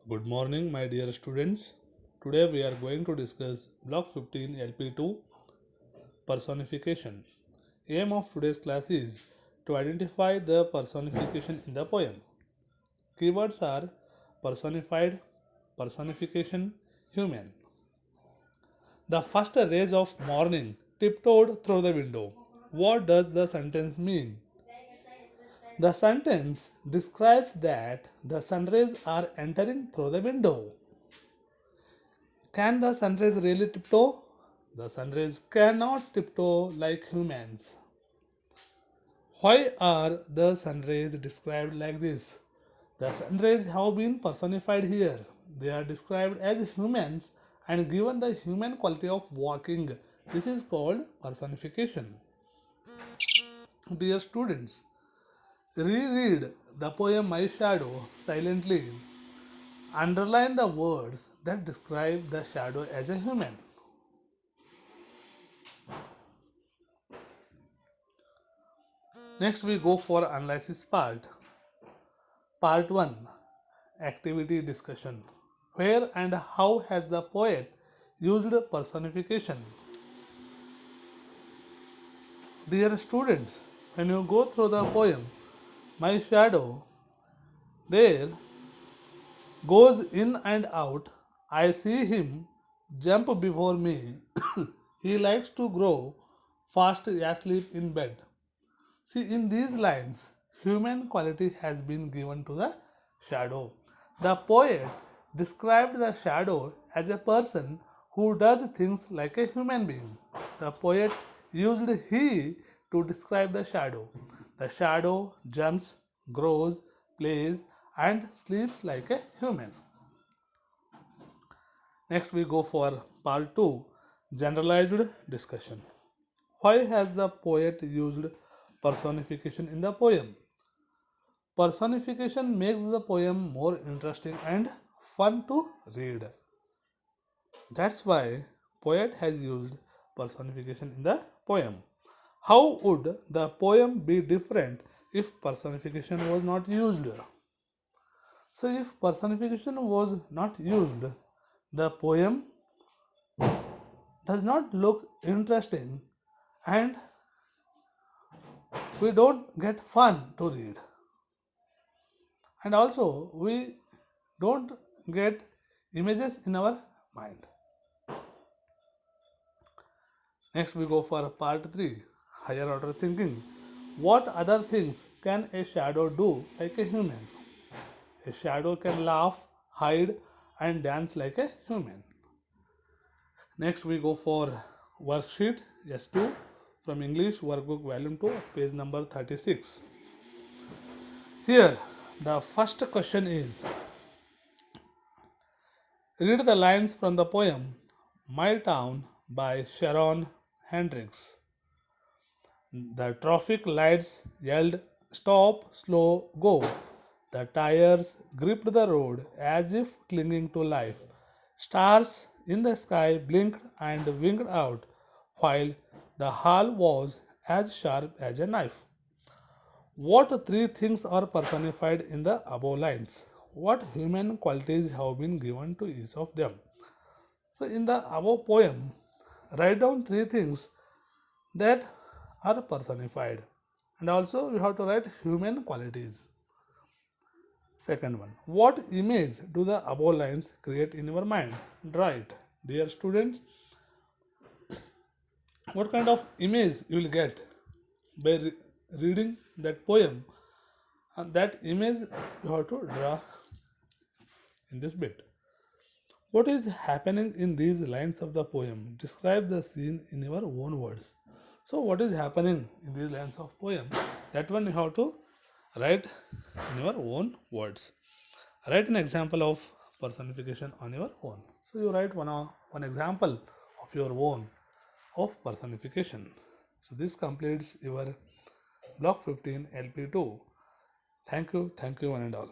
Good morning, my dear students. Today we are going to discuss Block 15 LP2 personification. Aim of today's class is to identify the personification in the poem. Keywords are personified, personification, human. The first rays of morning tiptoed through the window. What does the sentence mean? The sentence describes that the sun rays are entering through the window. Can the sunrays really tiptoe? The sunrays cannot tiptoe like humans. Why are the sunrays described like this? The sunrays have been personified here. They are described as humans and given the human quality of walking. This is called personification. Dear students, reread the poem My Shadow silently. Underline the words that describe the shadow as a human. Next we go for analysis part. Part 1, activity discussion. Where and how has the poet used personification? Dear students, when you go through the poem My Shadow, there goes in and out. I see him jump before me. He likes to grow fast asleep in bed. See, in these lines, human quality has been given to the shadow. The poet described the shadow as a person who does things like a human being. The poet used he to describe the shadow. The shadow jumps, grows, plays, and sleeps like a human. Next, we go for part 2, generalized discussion. Why has the poet used personification in the poem? Personification makes the poem more interesting and fun to read. That's why poet has used personification in the poem. How would the poem be different if personification was not used? So if personification was not used, the poem does not look interesting and we don't get fun to read. And also we don't get images in our mind. Next we go for part 3, higher order thinking. What other things can a shadow do like a human? A shadow can laugh, hide, and dance like a human. Next we go for worksheet S2 from English workbook volume 2 page number 36. Here the first question is, read the lines from the poem My Town by Sharon Hendricks. The traffic lights yelled, Stop, slow, go. The tires gripped the road as if clinging to life. Stars in the sky blinked and winked out, while the hall was as sharp as a knife. What three things are personified in the above lines? What human qualities have been given to each of them? So, in the above poem, write down three things that are personified, and also you have to write human qualities. Second one, what image do the above lines create in your mind? Write. Dear students, what kind of image you will get by reading that poem, and that image you have to draw in this bit. What is happening in these lines of the poem? Describe the scene in your own words. So, what is happening in these lines of poem? That one you have to write in your own words. Write an example of personification on your own. So, you write one example of your own of personification. So, this completes your block 15 LP2. Thank you one and all.